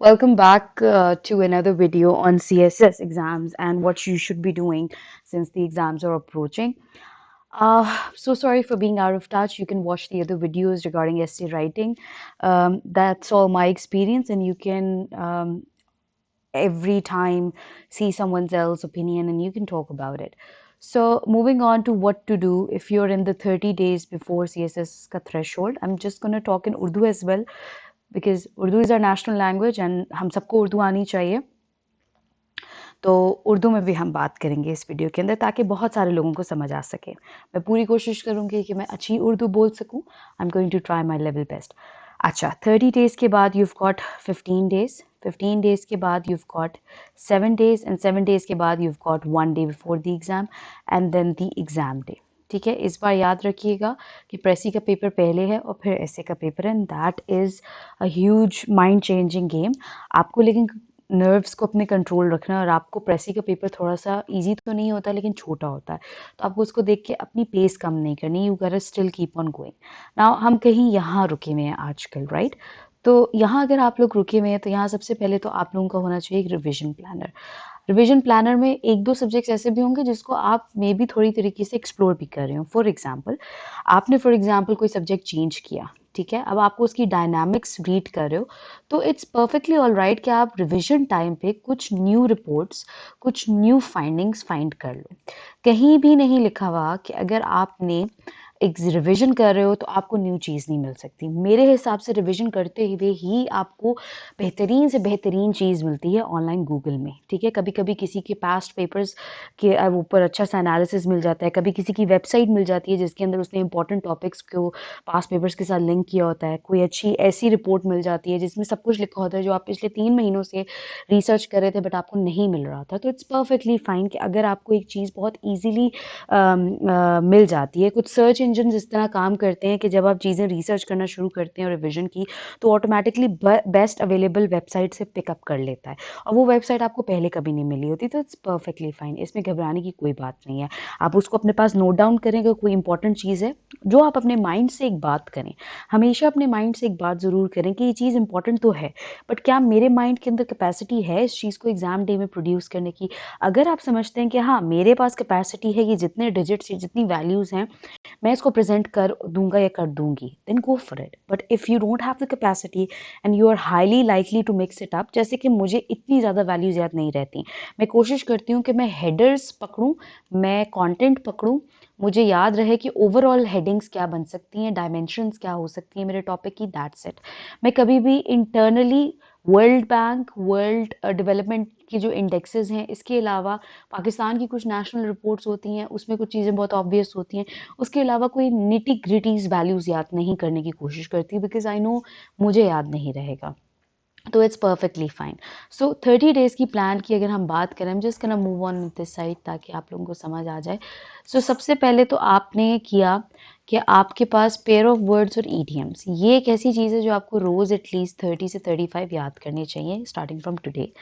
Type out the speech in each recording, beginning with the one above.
Welcome back to another video on CSS exams and what you should be doing since the exams are approaching. So sorry for being out of touch. You can watch the other videos regarding essay writing. That's all my experience, and you can every time see someone else's opinion and you can talk about it. So moving on to what to do if you're in the 30 days before CSS ka threshold. I'm just going to talk in Urdu as well because Urdu is our national language and हम सबको उर्दू आनी चाहिए. तो उर्दू में भी हम बात करेंगे इस वीडियो के अंदर ताकि बहुत सारे लोगों को समझ आ सके. मैं पूरी कोशिश करूँगी कि मैं अच्छी उर्दू बोल सकूँ. I am going to try my level best. अच्छा, 30 डेज़ के बाद you've got 15 डेज़, 15 डेज़ के बाद you've got 7 days and 7 days के बाद you've got 1 day before the exam and then the exam day. ठीक है, इस बार याद रखिएगा कि प्रेसी का पेपर पहले है और फिर एसे का पेपर है and that is a huge mind changing game. आपको लेकिन नर्व्स को अपने कंट्रोल रखना है और आपको प्रेसी का पेपर थोड़ा सा इजी तो नहीं होता लेकिन छोटा होता है, तो आपको उसको देख के अपनी पेस कम नहीं करनी. यू गोटा still keep on going. Now हम कहीं यहाँ रुके हुए हैं आजकल, राइट? तो यहाँ अगर आप लोग रुके हुए हैं तो यहाँ सबसे पहले तो आप लोगों का होना चाहिए एक रिविजन प्लानर. रिविजन प्लानर में एक दो सब्जेक्ट्स ऐसे भी होंगे जिसको आप मे बी थोड़ी तरीके से एक्सप्लोर भी कर रहे हो. फॉर एग्जाम्पल कोई सब्जेक्ट चेंज किया, ठीक है, अब आपको उसकी डायनामिक्स रीड कर रहे हो, तो इट्स परफेक्टली ऑल राइट कि आप रिविजन टाइम पे कुछ न्यू रिपोर्ट्स, कुछ न्यू फाइंडिंग्स फाइंड कर लो. कहीं भी नहीं लिखा हुआ कि अगर आपने एक रिविजन कर रहे हो तो आपको न्यू चीज़ नहीं मिल सकती. मेरे हिसाब से रिविजन करते हुए ही आपको बेहतरीन से बेहतरीन चीज़ मिलती है ऑनलाइन गूगल में. ठीक है, कभी कभी किसी के पास्ट पेपर्स के ऊपर अच्छा सा एनालिसिस मिल जाता है, कभी किसी की वेबसाइट मिल जाती है जिसके अंदर उसने इंपॉर्टेंट टॉपिक्स को पास्ट पेपर्स के साथ लिंक किया होता है, कोई अच्छी ऐसी रिपोर्ट मिल जाती है जिसमें सब कुछ लिखा होता है जो आप पिछले 3 महीनों से रिसर्च कर रहे थे बट आपको नहीं मिल रहा था. तो इट्स परफेक्टली फाइन कि अगर आपको एक चीज़ बहुत ईजिली मिल जाती है. कुछ सर्च इंजन इस तरह काम करते हैं कि जब आप चीज़ें रिसर्च करना शुरू करते हैं और रिविजन की, तो ऑटोमेटिकली बेस्ट अवेलेबल वेबसाइट से पिकअप कर लेता है और वो वेबसाइट आपको पहले कभी नहीं मिली होती. तो इट्स परफेक्टली फाइन, इसमें घबराने की कोई बात नहीं है. आप उसको अपने पास नोट डाउन करें कि कोई इंपॉर्टेंट चीज़ है जो आप अपने माइंड से एक बात करें. हमेशा अपने माइंड से एक बात ज़रूर करें कि ये चीज़ इंपॉर्टेंट तो है बट क्या मेरे माइंड के अंदर कैपेसिटी है इस चीज़ को एग्जाम डे में प्रोड्यूस करने की. अगर आप समझते हैं कि हाँ मेरे पास कैपेसिटी है, ये जितने डिजिट्स, जितनी वैल्यूज़ हैं मैं इसको प्रेजेंट कर दूंगा या कर दूंगी, then go for it. But if you don't have the capacity and you are highly likely to mix it up, जैसे कि मुझे इतनी ज़्यादा वैल्यूज याद नहीं रहती, मैं कोशिश करती हूँ कि मैं हेडर्स पकड़ूँ, मैं कंटेंट पकड़ूँ, मुझे याद रहे कि ओवरऑल हेडिंग्स क्या बन सकती हैं, डायमेंशंस क्या हो सकती हैं मेरे टॉपिक की, दैट्स इट. मैं कभी भी internally world bank, world development की जो इंडेक्सेस हैं, इसके अलावा पाकिस्तान की कुछ नेशनल रिपोर्ट्स होती हैं उसमें कुछ चीज़ें बहुत ऑब्वियस होती हैं, उसके अलावा कोई निटी ग्रिटीज वैल्यूज़ याद नहीं करने की कोशिश करती बिकॉज आई नो मुझे याद नहीं रहेगा. तो it's perfectly fine. So 30 days की प्लान की अगर हम बात करें, हम just can move on this side ताकि आप लोगों को समझ आ जाए. सो सबसे पहले तो आपने किया कि आपके पास पेयर ऑफ वर्ड्स और ईडियम्स, ये एक ऐसी चीज़ है जो आपको रोज़ एटलीस्ट 30 से 35 याद करने चाहिए स्टार्टिंग फ्रॉम टुडे.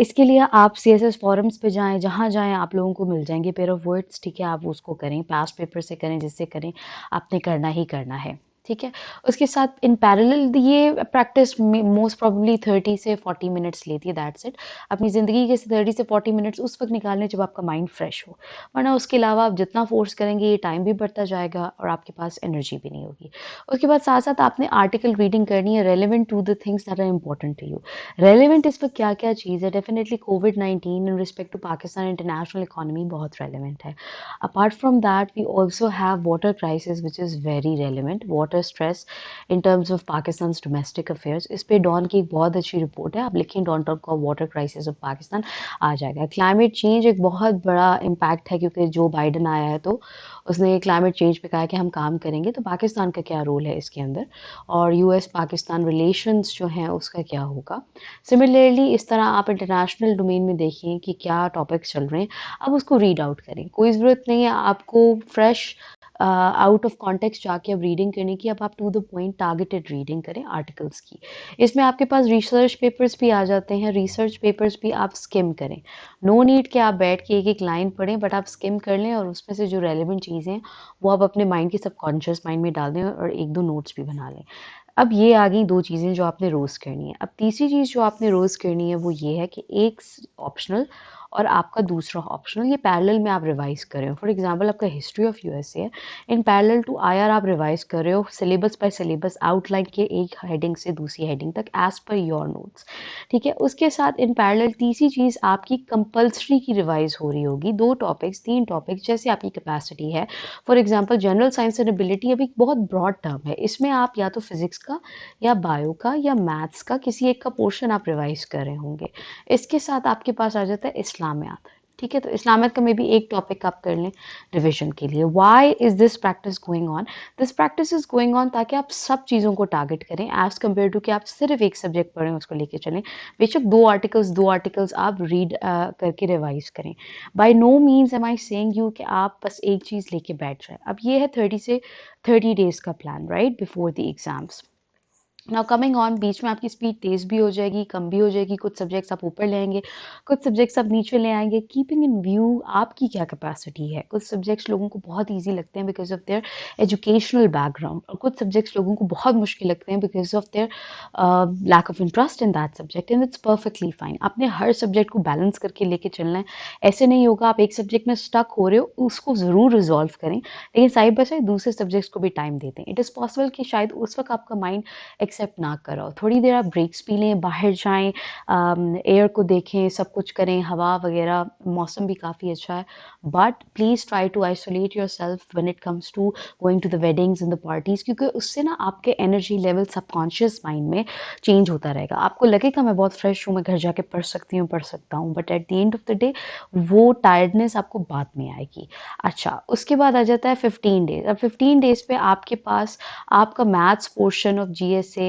इसके लिए आप CSS फॉरम्स पे जाएं, जहाँ जाएं आप लोगों को मिल जाएंगे पेयर ऑफ वर्ड्स. ठीक है, आप उसको करें, पास्ट पेपर से करें, जिससे करें, आपने करना ही करना है. ठीक है, उसके साथ इन पैरेलल ये प्रैक्टिस मोस्ट प्रॉब्ली 30 से 40 मिनट्स लेती है, दैट्स इट. अपनी ज़िंदगी के 30 से 40 मिनट्स उस वक्त निकालने जब आपका माइंड फ्रेश हो, वरना उसके अलावा आप जितना फोर्स करेंगे ये टाइम भी बढ़ता जाएगा और आपके पास एनर्जी भी नहीं होगी. उसके बाद साथ साथ आपने आर्टिकल रीडिंग करनी है relevant to the things that are important to you. Relevant इस वक्त क्या क्या चीज़ है, डेफिनेटली कोविड-19 in respect to Pakistan international economy बहुत रेलिवेंट है. Apart from that we also have water crisis which is very relevant, water stress in terms of Pakistan domestic affairs. इस पे डॉन की एक बहुत अच्छी रिपोर्ट है, आप लिखें Dawn talk of water crisis of Pakistan, आ जाएगा. क्लाइमेट चेंज एक बहुत बड़ा इम्पैक्ट है क्योंकि जो बाइडन आया है तो उसने क्लाइमेट चेंज पे कहा कि हम काम करेंगे, तो पाकिस्तान का क्या रोल है इसके अंदर, और US पाकिस्तान रिलेशंस जो हैं उसका क्या होगा. सिमिलरली इस तरह आप इंटरनेशनल डोमेन में देखिए कि क्या टॉपिक्स चल रहे हैं, अब उसको रीड आउट करें. कोई ज़रूरत नहीं है आपको फ्रेश आउट ऑफ कॉन्टेक्स्ट जाके अब रीडिंग करने की, अब आप to the point targeted reading करें आर्टिकल्स की. इसमें आपके पास रिसर्च पेपर्स भी आ जाते हैं, रिसर्च पेपर्स भी आप स्किम करें. नो नीड कि आप बैठ के एक एक लाइन पढ़ें, बट आप स्किम कर लें और उसमें से जो रेलिवेंट चीज़ें हैं वो आप अपने माइंड के सबकॉन्शियस माइंड में डाल दें और एक दो नोट्स भी बना लें. अब ये आ गई 2 चीज़ें जो आपने रोज़ करनी है। अब तीसरी चीज़ जो आपने रोज़ करनी है वो ये है कि एक ऑप्शनल और आपका दूसरा ऑप्शनल, ये पैरेलल में आप रिवाइज़ कर रहे हो। फॉर एग्ज़ाम्पल आपका हिस्ट्री ऑफ यूएसए है, इन पैरेलल टू आईआर आप रिवाइज़ कर रहे हो सिलेबस बाय सिलेबस, आउटलाइन के एक हेडिंग से दूसरी हेडिंग तक एज़ पर योर नोट्स, ठीक है? उसके साथ इन पैरेलल तीसरी चीज़ आपकी कंपल्सरी की रिवाइज़ हो रही होगी। 2 टॉपिक्स, 3 टॉपिक्स जैसे आपकी कैपेसिटी है। For example general science and ability अब एक बहुत ब्रॉड टर्म है। इसमें आप या तो फिज़िक्स का या बायो का या मैथ्स का किसी एक का पोर्शन आप रिवाइज़ कर रहे होंगे। इसके साथ आपके पास आ जाता है इस्लामियात, ठीक है? तो इस्लामियात का मे बी एक टॉपिक आप कर लें रिविज़न के लिए। Why is this practice going on? This practice is going on ताकि आप सब चीज़ों को टारगेट करें एज़ कम्पेयर टू कि आप सिर्फ़ एक सब्जेक्ट पढ़ें, उसको लेके चलें। बेशक 2 आर्टिकल्स आप रीड करके रिवाइज़ करें। By no means am I saying you कि आप बस एक चीज़ लेके बैठ जाएँ। अब ये है 30 डेज़ का plan, right, before the exams. Now coming on, बीच में आपकी स्पीड तेज़ भी हो जाएगी, कम भी हो जाएगी, कुछ सब्जेक्ट्स आप ऊपर ले आएँगे, कुछ सब्जेक्ट्स आप नीचे ले आएँगे, कीपिंग इन व्यू आपकी क्या कैपेसिटी है। कुछ सब्जेक्ट्स लोगों को बहुत ईज़ी लगते हैं because of their educational background, और कुछ सब्जेक्ट्स लोगों को बहुत मुश्किल लगते हैं because of their lack of interest in that subject, and it's perfectly fine. आपने हर सब्जेक्ट को बैलेंस करके लेके चलना है। ऐसे नहीं होगा आप एक सब्जेक्ट में स्टक हो रहे हो, उसको ज़रूर रिज़ॉल्व करें, लेकिन साइड बाय साइड दूसरे सब्जेक्ट्स को भी टाइम देते हैं। इट इज़ पॉसिबल कि शायद उस वक़्त आपका माइंड एक्सेप्ट ना करो, थोड़ी देर आप ब्रेक्स पी लें, बाहर जाएँ, एयर को देखें, सब कुछ करें, हवा वगैरह, मौसम भी काफ़ी अच्छा है। But please try to isolate yourself when it comes to going to the weddings and the parties, क्योंकि उससे ना आपके एनर्जी लेवल सबकॉन्शियस माइंड में चेंज होता रहेगा। आपको लगेगा मैं बहुत फ्रेश हूँ, मैं घर जाके पढ़ सकती हूँ, पढ़ सकता हूँ, but at the end of the day वो टायर्डनेस आपको बाद में आएगी। अच्छा, उसके बाद आ जाता है 15 डेज़। अब 15 डेज़ पे आपके पास आपका मैथ्स पोर्शन ऑफ जीएसए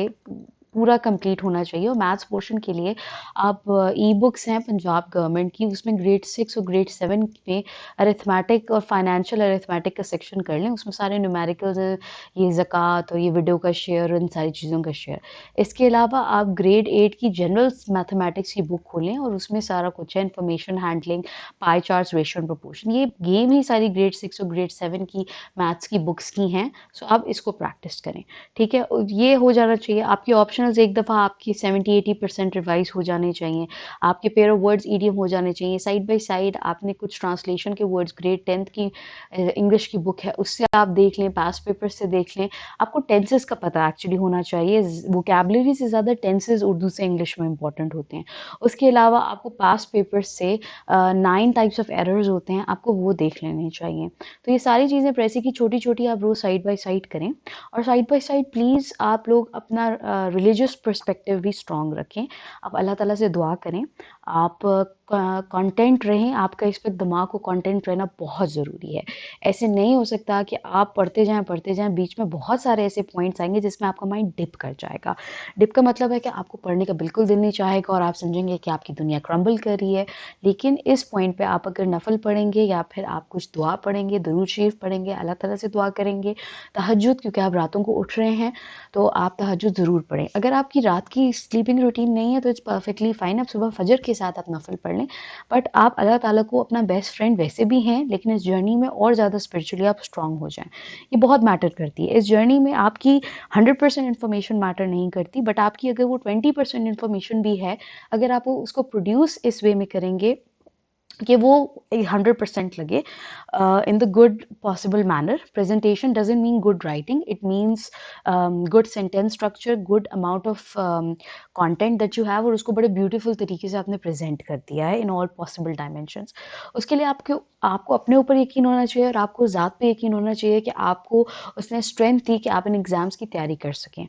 पूरा कंप्लीट होना चाहिए, और मैथ्स पोर्शन के लिए आप ई बुक्स हैं पंजाब गवर्नमेंट की, उसमें ग्रेड 6 और ग्रेड 7 में अरिथमेटिक और फाइनेंशियल अरिथमेटिक का सेक्शन कर लें। उसमें सारे न्यूमेरिकल्स, ये ज़कात और ये वीडियो का शेयर, इन सारी चीज़ों का शेयर। इसके अलावा आप ग्रेड 8 की जनरल मैथमेटिक्स की बुक खोलें और उसमें सारा कुछ है, information handling, pie charts, ratio and proportion. ये गेम ही सारी ग्रेड 6 और ग्रेड 7 की मैथ्स की बुक्स की हैं, सो आप इसको प्रैक्टिस करें, ठीक है? ये हो जाना चाहिए। आपके ऑप्शनल्स एक दफ़ा आपकी 70-80% रिवाइज़ हो जाने चाहिए। आपके पेयर ऑफ वर्ड्स ईडीएम हो जाने चाहिए। साइड बाय साइड आपने कुछ ट्रांसलेशन के वर्ड्स, ग्रेड 10th की इंग्लिश की बुक है, उससे आप देख लें, पास्ट पेपर से देख लें। आपको टेंसेस का पता एक्चुअली होना चाहिए। वोकैबुलरी से ज़्यादा टेंसेस उर्दू से इंग्लिश में इंपॉर्टेंट होते हैं। उसके अलावा आपको पास्ट पेपर से 9 टाइप्स ऑफ एरर्स होते हैं, आपको वो देख लेने चाहिए। तो ये सारी चीज़ें प्रेसी की छोटी-छोटी आप रोज़ साइड बाय साइड करें, और साइड बाय साइड प्लीज़ आप लोग अपना रिलीजियस पर्सपेक्टिव भी स्ट्रॉन्ग रखें। आप अल्लाह ताला से दुआ करें, आप कंटेंट रहें, आपका इस पे दिमाग को कंटेंट रहना बहुत ज़रूरी है। ऐसे नहीं हो सकता कि आप पढ़ते जाएँ, बीच में बहुत सारे ऐसे पॉइंट्स आएँगे जिसमें आपका माइंड डिप कर जाएगा। डिप का मतलब है कि आपको पढ़ने का बिल्कुल दिल नहीं चाहेगा और आप समझेंगे कि आपकी दुनिया क्रम्बल कर रही है। लेकिन इस पॉइंट पे आप अगर नफ़ल पढ़ेंगे या फिर आप कुछ दुआ पढ़ेंगे, दुरूद शरीफ पढ़ेंगे, अल्लाह ताला से दुआ करेंगे, तहज्जुद, क्योंकि आप रातों को उठ रहे हैं, तो आप तहज्जुद ज़रूर पढ़ें। अगर आपकी रात की स्लीपिंग रूटीन नहीं है तो इट्स परफेक्टली फाइन, आप सुबह फजर के साथ आप नफ़ल पढ़ लें। बट आप अल्लाह ताला को अपना बेस्ट फ्रेंड वैसे भी हैं, लेकिन इस जर्नी में और ज़्यादा स्पिरिचुअली आप स्ट्रॉन्ग हो जाएँ। ये बहुत मैटर करती है। इस जर्नी में आपकी 100% इन्फॉर्मेशन मैटर नहीं करती, बट आपकी अगर वो 20% इन्फॉर्मेशन भी है, अगर आप उसको प्रोड्यूस इस वे में करेंगे कि वो 100% लगे, in the good possible manner. Presentation doesn't mean good writing, it means good sentence structure, good amount of content that you have, और उसको बड़े ब्यूटीफुल तरीके से आपने प्रेजेंट कर दिया है इन ऑल पॉसिबल डायमेंशंस। उसके लिए आपको अपने ऊपर यकीन होना चाहिए, और आपको ज़ात पे यकीन होना चाहिए कि आपको उसने स्ट्रेंथ दी कि आप इन एग्ज़ाम्स की तैयारी कर सकें।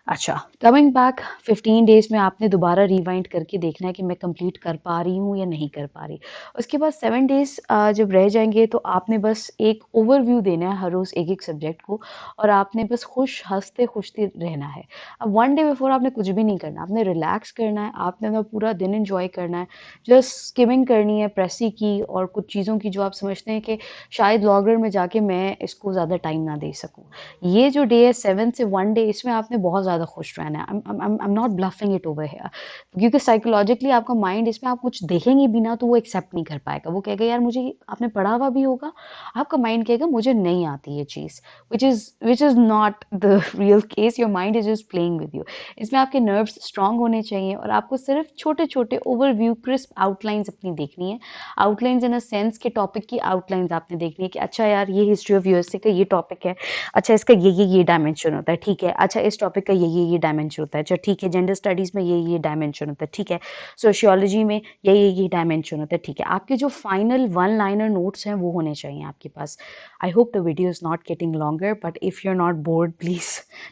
अच्छा, कमिंग बैक, 15 डेज़ में आपने दोबारा रिवाइंड करके देखना है कि मैं कंप्लीट कर पा रही हूँ या नहीं कर पा रही। उसके बाद 7 डेज़ जब रह जाएँगे तो आपने बस एक ओवरव्यू देना है हर रोज़ एक-एक सब्जेक्ट को, और आपने बस खुश हँसते-खुशते रहना है। अब 1 डे बिफोर आपने कुछ भी नहीं करना, आपने रिलैक्स करना है, आपने अपना पूरा दिन एन्जॉय करना है। जस्ट स्किमिंग करनी है प्रेसी की और कुछ चीज़ों की जो आप समझते हैं कि शायद लॉगर में जाके मैं इसको ज़्यादा टाइम ना दे सकूँ। ये जो डे है 7 से 1 डे, इसमें आपने बहुत ज़्यादा ज़्यादा खुश रहना है। I am not bluffing it over here, क्योंकि साइकोलॉजिकली आपका माइंड इसमें आप कुछ देखेंगे भी ना तो वो एक्सेप्ट नहीं कर पाएगा। वो कहेगा यार मुझे, आपने पढ़ा हुआ भी होगा, आपका माइंड कहेगा मुझे नहीं आती ये चीज़, which is not the real case. Your mind is just playing with you. इसमें आपके नर्व्स स्ट्रांग होने चाहिए और आपको सिर्फ छोटे छोटे ओवरव्यू क्रिस्प आउटलाइंस अपनी देखनी है। आउटलाइंस इन अ सेंस के टॉपिक की आउटलाइंस आपने देखनी है कि अच्छा यार ये हिस्ट्री ऑफ यूएसए का ये टॉपिक है, अच्छा इसका ये डायमेंशन होता है, ठीक है, अच्छा इस टॉपिक का ये डायमेंशन होता है, अच्छा ठीक है, जेंडर स्टडीज़ में ये डायमेंशन होता है, ठीक है, सोशियोलॉजी में ये डायमेंशन होता है, ठीक है। आपके जो फाइनल वन लाइनर नोट्स हैं वो होने चाहिए आपके पास। I hope the video is not getting longer, but if you are not bored please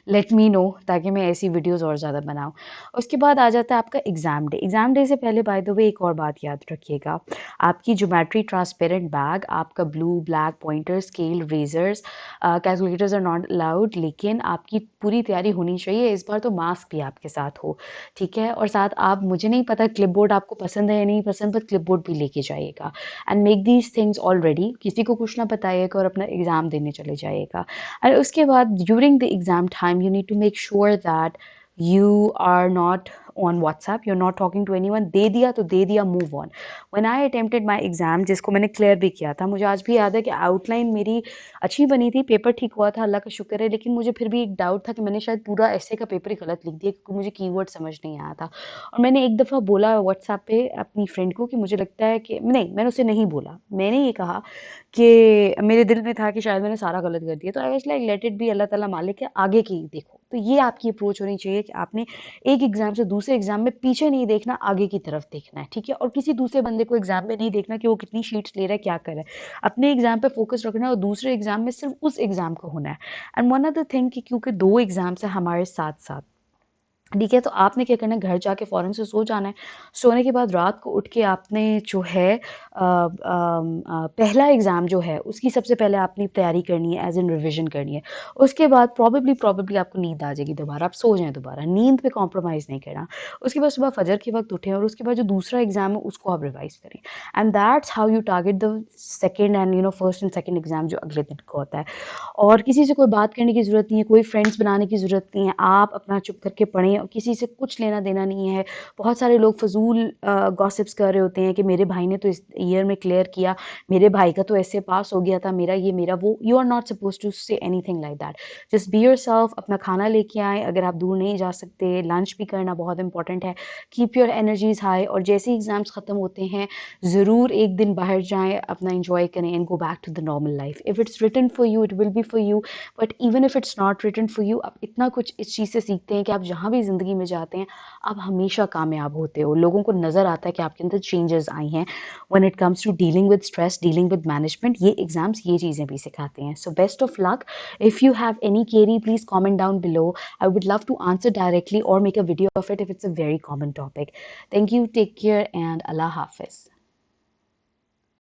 let me know, ताकि मैं ऐसी वीडियोज़ और ज़्यादा बनाऊँ। उसके बाद आ जाता है आपका एग्ज़ाम डे। एग्ज़ाम डे से पहले बाय द वे एक और बात याद रखिएगा, आपकी ज्योमेट्री ट्रांसपेरेंट बैग, आपका blue black pointer, scale, razors, calculators are not allowed, लेकिन आपकी पूरी तैयारी होनी चाहिए। इस बार तो मास्क भी आपके साथ हो, ठीक है। और साथ आप, मुझे नहीं पता क्लिपबोर्ड आपको पसंद है या नहीं पसंद, पर क्लिपबोर्ड भी लेके जाइएगा and make these things already. किसी को कुछ ना बताइएगा और अपना एग्ज़ाम देने चले जाइएगा। और उसके बाद during the exam time you need to make sure that you are not on WhatsApp, you're not talking to anyone। दे दिया तो दे दिया, move on। when I attempted my exam, जिसको मैंने क्लियर भी किया था, मुझे आज भी याद है कि आउटलाइन मेरी अच्छी बनी थी, पेपर ठीक हुआ था, अल्लाह का शुक्र है, लेकिन मुझे फिर भी एक डाउट था कि मैंने शायद पूरा ऐसे का पेपर ही गलत लिख दिया क्योंकि मुझे कीवर्ड समझ नहीं आया था। और मैंने एक दफ़ा बोला व्हाट्सएप पे अपनी फ्रेंड को कि मुझे लगता है कि नहीं, मैंने उसे नहीं बोला, मैंने ये कहा कि मेरे दिल में था कि शायद मैंने सारा गलत कर दिया, तो I was like let it be, Allah ताला मालिक है, आगे की देखो। तो ये आपकी अप्रोच होनी चाहिए कि आपने एक एग्जाम से दूसरे एग्जाम में पीछे नहीं देखना, आगे की तरफ देखना है, ठीक है। और किसी दूसरे बंदे को एग्जाम में नहीं देखना कि वो कितनी शीट्स ले रहा है, क्या कर रहा है। अपने एग्जाम पे फोकस रखना है और दूसरे एग्जाम में सिर्फ उस एग्जाम को होना है। एंड वन अदर थिंग कि क्योंकि दो एग्जाम्स है हमारे साथ साथ, ठीक है, तो आपने क्या करना है, घर जाके फ़ौरन से सो जाना है। सोने के बाद रात को उठ के आपने जो है पहला एग्ज़ाम जो है उसकी सबसे पहले आपने तैयारी करनी है, एज़ इन रिविज़न करनी है। उसके बाद प्रॉबेबली आपको नींद आ जाएगी दोबारा, आप सो जाएँ दोबारा, नींद पे कॉम्प्रोमाइज़ नहीं करना। उसके बाद सुबह फजर के वक़्त उठें और उसके बाद जो दूसरा एग्ज़ाम है उसको आप रिवाइज़ करें। And that's how you target the second and first and second exam जो अगले दिन को होता है। और किसी से कोई बात करने की ज़रूरत नहीं है, कोई फ्रेंड्स बनाने की ज़रूरत नहीं है, आप अपना चुप करके पढ़ें और किसी से कुछ लेना देना नहीं है। बहुत सारे लोग फजूल गॉसिप्स कर रहे होते हैं कि मेरे भाई ने तो इस ईयर में क्लियर किया, मेरे भाई का तो ऐसे पास हो गया था, मेरा ये मेरा वो। You are not suppose to say anything like that. Just be yourself, अपना खाना लेके आए, अगर आप दूर नहीं जा सकते लंच भी करना बहुत इंपॉर्टेंट है। कीप योर एनर्जीज हाई, और जैसे एग्जाम्स ख़त्म होते हैं ज़रूर एक दिन बाहर जाएँ, अपना इंजॉय करें and go back to the normal life. If it's written for you it will be for you, but even if it's not written for you, आप इतना कुछ इस चीज़ से सीखते हैं कि आप जहाँ भी ज़िंदगी में जाते हैं आप हमेशा कामयाब होते हो। लोगों को नज़र आता है कि आपके अंदर चेंजेस आई हैं when it comes to dealing with stress, dealing with management. ये एग्जाम्स ये चीज़ें भी सिखाते हैं। So best of luck. If you have any query please comment down below. I would love to answer directly or make a video of it if it's a very common topic. Thank you, take care, and Allah Hafiz.